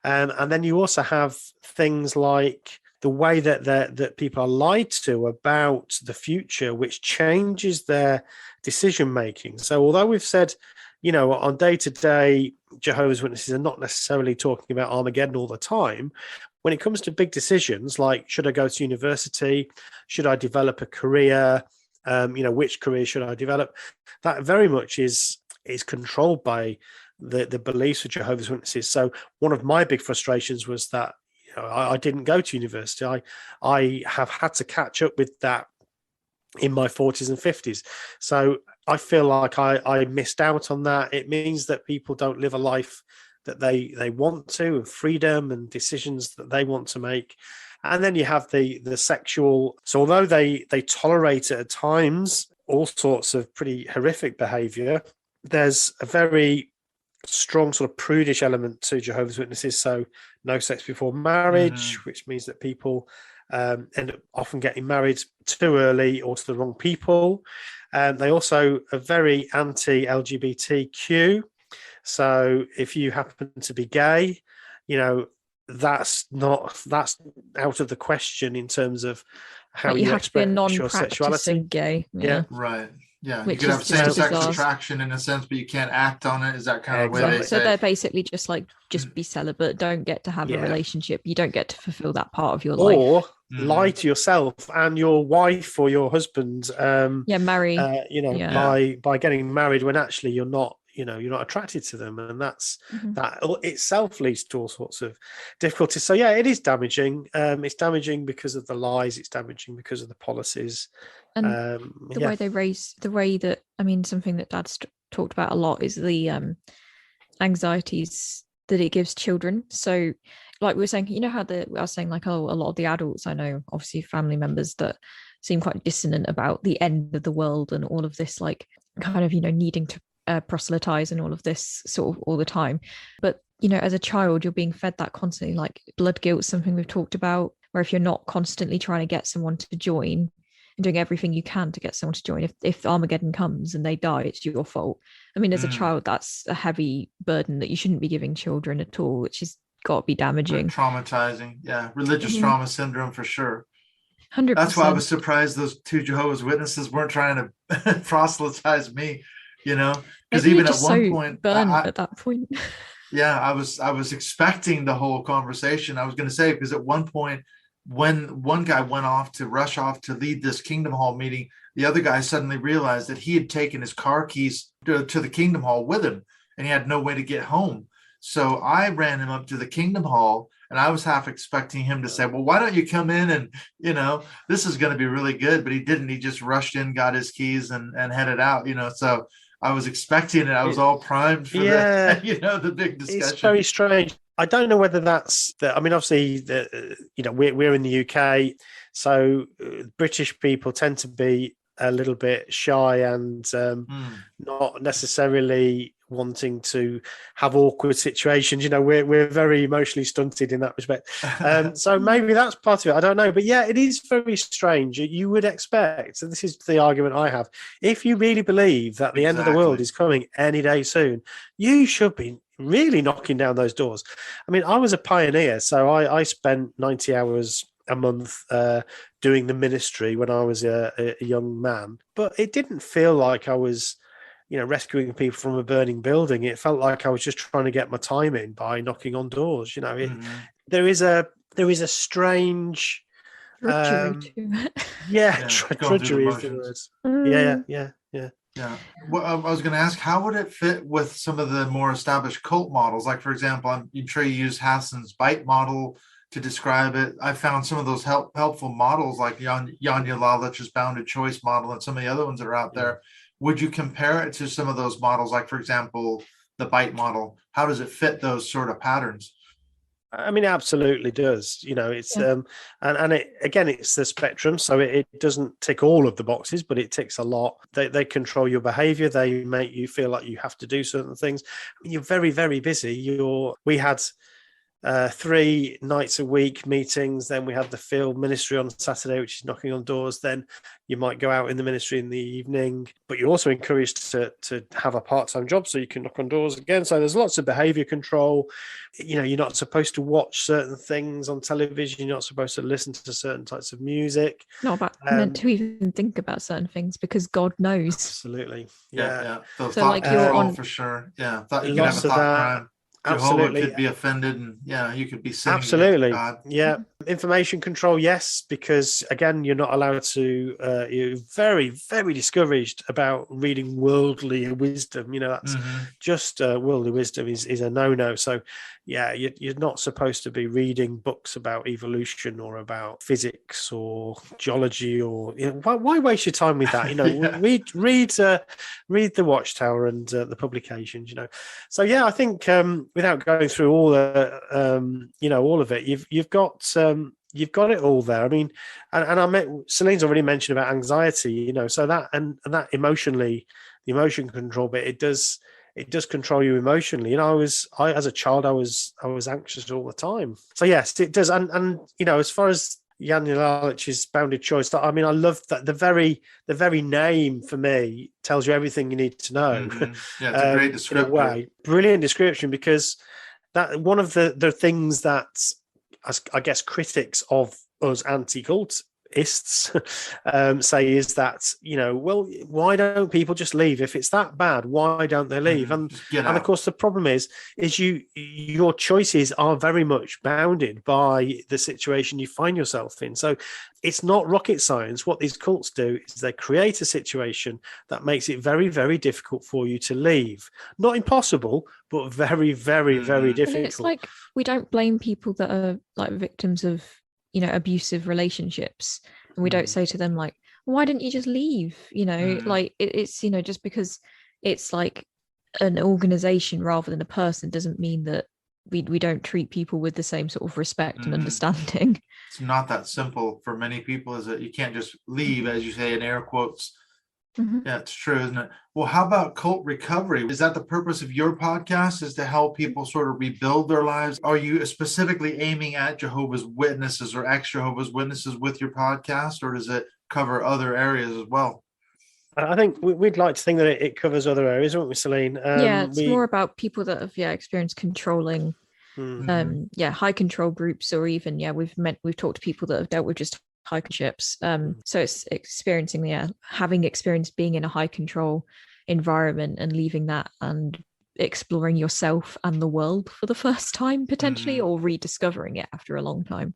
and then you also have things like the way that people are lied to about the future, which changes their decision making. So although we've said, on day to day, Jehovah's Witnesses are not necessarily talking about Armageddon all the time, when it comes to big decisions like, should I go to university, should I develop a career, which career should I develop, that very much is controlled by the beliefs of Jehovah's Witnesses. So one of my big frustrations was that I didn't go to university. I have had to catch up with that in my 40s and 50s. So I feel like I missed out on that. It means that people don't live a life that they want to, and freedom and decisions that they want to make. And then you have the sexual. So although they tolerate at times all sorts of pretty horrific behavior, there's a very strong sort of prudish element to Jehovah's Witnesses. So no sex before marriage, which means that people end up often getting married too early or to the wrong people. They also are very anti-LGBTQ. So if you happen to be gay, that's out of the question in terms of how you express your sexuality. Gay, right. Yeah, which you could have same-sex bizarre. attraction in a sense, but you can't act on it. Is that kind of Exactly. way they So say? they're basically just be celibate, don't get to have a relationship, you don't get to fulfill that part of your life. Or lie to yourself and your wife or your husband. Marry. By getting married when actually you're not attracted to them, and that's that itself leads to all sorts of difficulties. So it is damaging. It's damaging because of the lies. It's damaging because of the policies. And the way that, I mean, something that Dad's talked about a lot is the anxieties that it gives children. So like we were saying, how I was saying, like, a lot of the adults I know, obviously family members, that seem quite dissonant about the end of the world and all of this, like, kind of, needing to proselytize and all of this sort of all the time. But, as a child, you're being fed that constantly. Like, blood guilt, something we've talked about, where if you're not constantly trying to get someone to join and doing everything you can to get someone to join, if Armageddon comes and they die, it's your fault. I mean, as a child, that's a heavy burden that you shouldn't be giving children at all, which has got to be damaging. Traumatizing. Yeah. Religious trauma syndrome for sure. 100%. That's why I was surprised those two Jehovah's Witnesses weren't trying to proselytize me, because even at one point, at that point. I was expecting the whole conversation. I was going to say, because at one point, when one guy rush off to lead this Kingdom Hall meeting, the other guy suddenly realized that he had taken his car keys to the Kingdom Hall with him, and he had no way to get home. So I ran him up to the Kingdom Hall, and I was half expecting him to say, well, why don't you come in and, this is going to be really good. But he didn't. He just rushed in, got his keys and headed out, So I was expecting it. I was all primed for the big discussion. It's very strange. I don't know whether that's obviously, we're in the UK, so British people tend to be a little bit shy and not necessarily wanting to have awkward situations. We're very emotionally stunted in that respect. So maybe that's part of it. I don't know. But it is very strange. You would expect, and this is the argument I have, if you really believe that the end of the world is coming any day soon, you should be really knocking down those doors. I mean, I was a pioneer, so I spent 90 hours a month doing the ministry when I was a young man, but it didn't feel like I was, rescuing people from a burning building. It felt like I was just trying to get my time in by knocking on doors. There is a strange Drudgery to it. drudgery is the word. Yeah. Well, I was going to ask, how would it fit with some of the more established cult models? Like, for example, I'm sure you use Hassan's bite model to describe it. I found some of those helpful models like Yanya Lalich's bounded choice model and some of the other ones that are out there. Would you compare it to some of those models? Like, for example, the bite model, how does it fit those sort of patterns? I mean, it absolutely does. It's and it's the spectrum, so it doesn't tick all of the boxes, but it ticks a lot. They control your behavior. They make you feel like you have to do certain things. You're very, very busy. We had 3 nights a week meetings. Then we had the field ministry on Saturday, which is knocking on doors. Then you might go out in the ministry in the evening, but you're also encouraged to have a part-time job so you can knock on doors again. So there's lots of behavior control. You're not supposed to watch certain things on television. You're not supposed to listen to certain types of music. Not meant to even think about certain things because God knows. Absolutely. Yeah. So like you're on for sure. Yeah. Thought you could lots have a of thought that. crime. Absolutely. Jehovah could be offended, and you could be sinning. Absolutely. God. Yeah. Information control, yes, because again, you're not allowed to, you're very, very discouraged about reading worldly wisdom. That's just worldly wisdom is a no-no. So yeah, you're not supposed to be reading books about evolution or about physics or geology or why waste your time with that? Read the Watchtower and the publications. So yeah, I think without going through all all of it, you've got it all there. I mean, and Celine's already mentioned about anxiety. So that and that emotionally, the emotion control bit, it does control you emotionally. As a child, I was anxious all the time. So yes, it does. And as far as Yanya Lalich's bounded choice, I mean, I love that the very name for me tells you everything you need to know. Yeah, it's a great description. In a way, brilliant description, because that one of the things that I guess critics of us anti-cultists say is that, well, why don't people just leave? If it's that bad, why don't they leave? And of course, the problem is your choices are very much bounded by the situation you find yourself in. So it's not rocket science. What these cults do is they create a situation that makes it very, very difficult for you to leave. Not impossible, but very, very, very difficult. And it's like, we don't blame people that are like victims of abusive relationships, and we don't say to them like, why didn't you just leave? Like it's just because it's like an organization rather than a person doesn't mean that we don't treat people with the same sort of respect and understanding. It's not that simple for many people, is that you can't just leave, as you say in air quotes. Yeah, it's true, isn't it? Well, how about cult recovery? Is that the purpose of your podcast, is to help people sort of rebuild their lives? Are you specifically aiming at Jehovah's Witnesses or ex-Jehovah's Witnesses with your podcast, or does it cover other areas as well? I think we'd like to think that it covers other areas, won't we, Celine? It's more about people that have experienced controlling high control groups, or even we've talked to people that have dealt with just high ships. So it's having experienced being in a high control environment and leaving that and exploring yourself and the world for the first time potentially, or rediscovering it after a long time.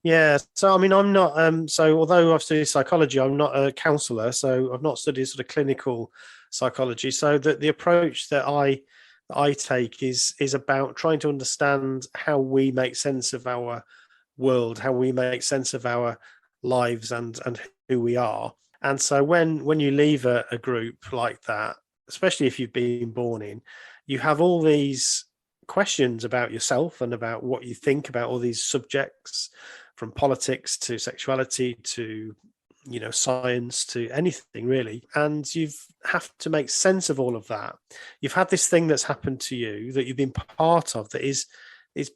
Yeah, so I mean, I'm not so although I've studied psychology, I'm not a counselor, so I've not studied sort of clinical psychology. So the approach that I take is about trying to understand how we make sense of our world, how we make sense of our lives and who we are. And so when you leave a group like that, especially if you've been born in, you have all these questions about yourself and about what you think about all these subjects, from politics to sexuality to science to anything really, and you have to make sense of all of that. You've had this thing that's happened to you that you've been part of, that is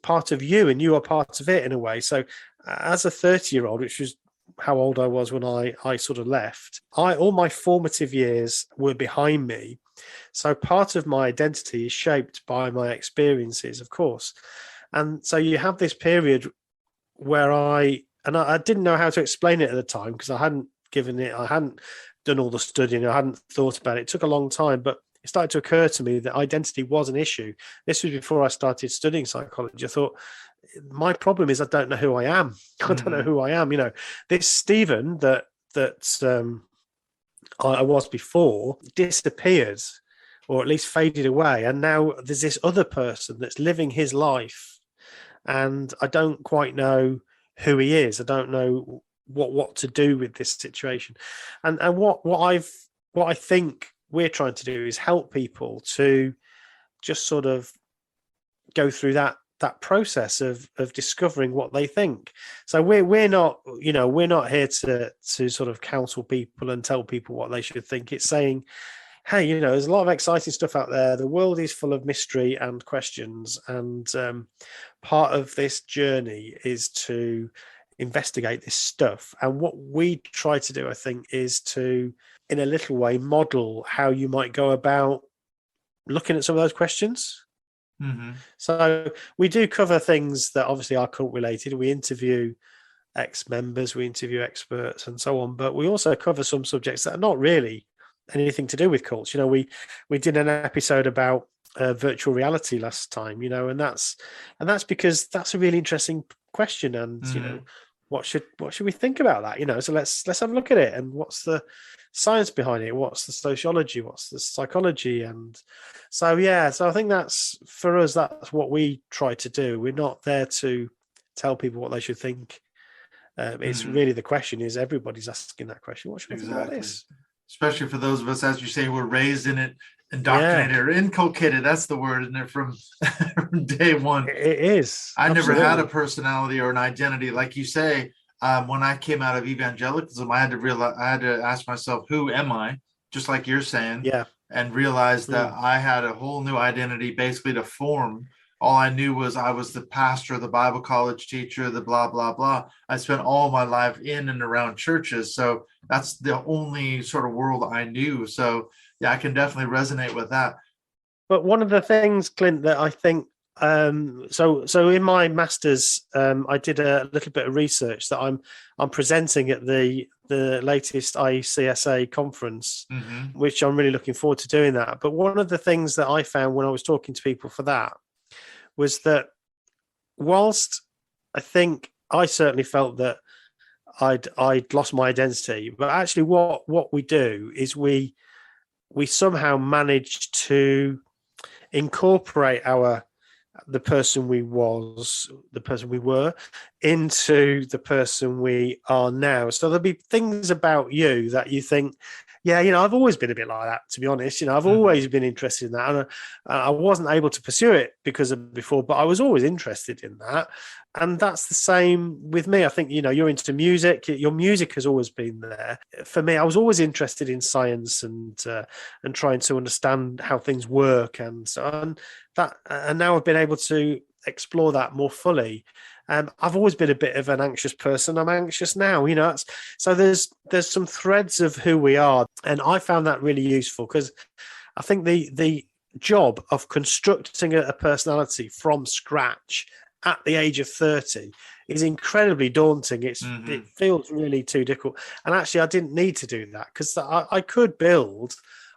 part of you, and you are part of it in a way. So as a 30-year-old, which was how old I was when I sort of left, all my formative years were behind me. So part of my identity is shaped by my experiences, of course. And so you have this period where I didn't know how to explain it at the time, because I hadn't done all the studying, I hadn't thought about it. It took a long time, but it started to occur to me that identity was an issue. This was before I started studying psychology. I thought, my problem is I don't know who I am. I don't know who I am. This Stephen that I was before disappeared, or at least faded away. And now there's this other person that's living his life, and I don't quite know who he is. I don't know what to do with this situation. And what I think we're trying to do is help people to just sort of go through that process of discovering what they think. So we're not here to sort of counsel people and tell people what they should think. It's saying, hey, there's a lot of exciting stuff out there. The world is full of mystery and questions, and part of this journey is to investigate this stuff. And what we try to do, I think, is to, in a little way, model how you might go about looking at some of those questions. So we do cover things that obviously are cult related. We interview ex-members, we interview experts and so on, but we also cover some subjects that are not really anything to do with cults. We did an episode about virtual reality last time, and that's because that's a really interesting question. And what should we think about that? So let's have a look at it. And what's the science behind it? What's the sociology? What's the psychology? And so I think that's, for us, that's what we try to do. We're not there to tell people what they should think. It's really, the question is, everybody's asking that question. What should we think about this? Especially for those of us, as you say, we're raised in it, indoctrinated or inculcated. That's the word, isn't it? From day one. It is. I never had a personality or an identity. Like you say, when I came out of evangelicalism, I had to ask myself, who am I? Just like you're saying. Yeah. And realize that I had a whole new identity basically to form. All I knew was I was the pastor, the Bible college teacher, the blah, blah, blah. I spent all my life in and around churches. So that's the only sort of world I knew. So yeah, I can definitely resonate with that. But one of the things, Clint, that I think, so in my master's, I did a little bit of research that I'm presenting at the latest ICSA conference, which I'm really looking forward to doing that. But one of the things that I found when I was talking to people for that was that whilst I think I certainly felt that I'd lost my identity, but actually what we do is we somehow managed to incorporate the person we were into the person we are now. So there'll be things about you that you think, yeah, I've always been a bit like that, to be honest. I've always been interested in that. And I wasn't able to pursue it because of before, but I was always interested in that. And that's the same with me. I think, you're into music. Your music has always been there. For me, I was always interested in science and trying to understand how things work and so on. And now I've been able to explore that more fully. I've always been a bit of an anxious person. I'm anxious now, so there's some threads of who we are. And I found that really useful, because I think the job of constructing a personality from scratch at the age of 30 is incredibly daunting. It feels really too difficult. And actually, I didn't need to do that, because I could build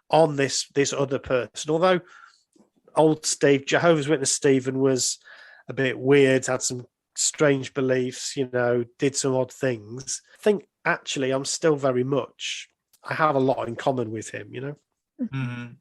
on this other person. Although old Jehovah's Witness Stephen was a bit weird, had some strange beliefs, did some odd things. I think actually I have a lot in common with him,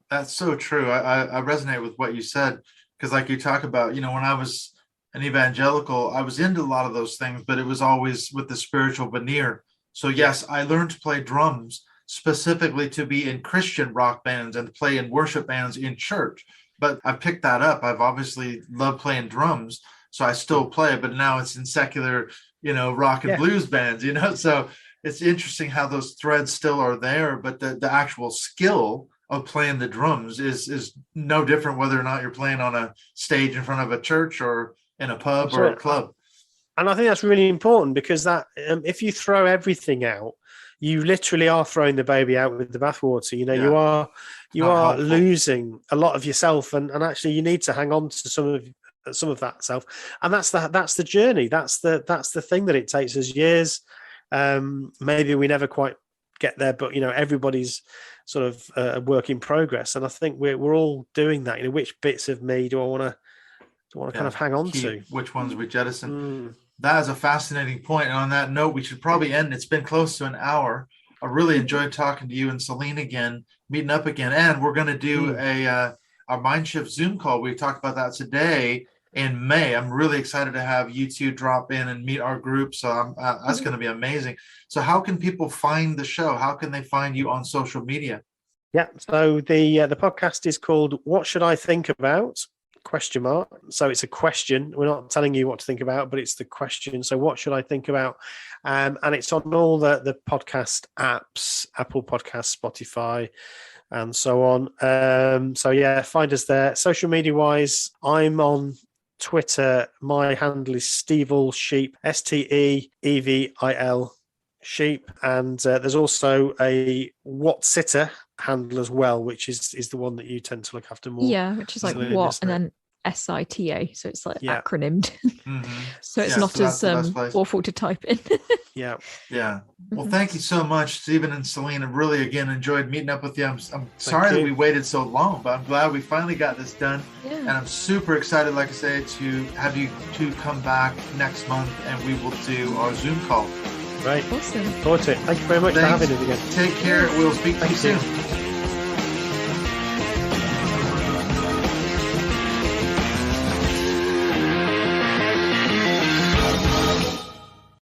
That's so true. I resonate with what you said, because like you talk about, when I was an evangelical, I was into a lot of those things, but it was always with the spiritual veneer. So yes, I learned to play drums specifically to be in Christian rock bands and play in worship bands in church. But I picked that up. I've obviously loved playing drums, so I still play, but now it's in secular, rock and blues bands, So it's interesting how those threads still are there, but the actual skill of playing the drums is no different whether or not you're playing on a stage in front of a church or in a pub or a club. And I think that's really important, because that if you throw everything out, you literally are throwing the baby out with the bathwater. You know, Yeah. you Not are helpful. losing a lot of yourself, and actually you need to hang on to some of that self. And that's the journey. That's the thing that it takes us years. Maybe we never quite get there, but you know, everybody's sort of a work in progress. And I think we're all doing that. You know, which bits of me do I want to kind of hang on to? Which ones we jettison? That is a fascinating point. And on that note, we should probably end. It's been close to an hour. I really enjoyed talking to you and Celine again, meeting up again. And we're going to do our Mindshift Zoom call. We talked about that today in May. I'm really excited to have you two drop in and meet our group. So that's going to be amazing. So how can people find the show? How can they find you on social media? Yeah. So the podcast is called What Should I Think About? ? So it's a question. We're not telling you what to think about, but it's the question. So what should I think about? And it's on all the podcast apps, Apple Podcasts, Spotify, and so on. So yeah, find us there. Social media wise, I'm on Twitter. My handle is Stevil Sheep, STEEVIL Sheep. And there's also a What Sitter handle as well, which is the one that you tend to look after more. Yeah, which is like Celine, what and then SITA, so it's like acronymed. So it's not as awful to type in. Yeah. Well, thank you so much, Stephen and Celine. I really again enjoyed meeting up with you. I'm sorry that we waited so long, but I'm glad we finally got this done. And I'm super excited, like I say, to have you two come back next month and we will do our Zoom call. Right. Awesome. Look forward to it. Thank you very much for having us again. Take care. We'll speak to you soon.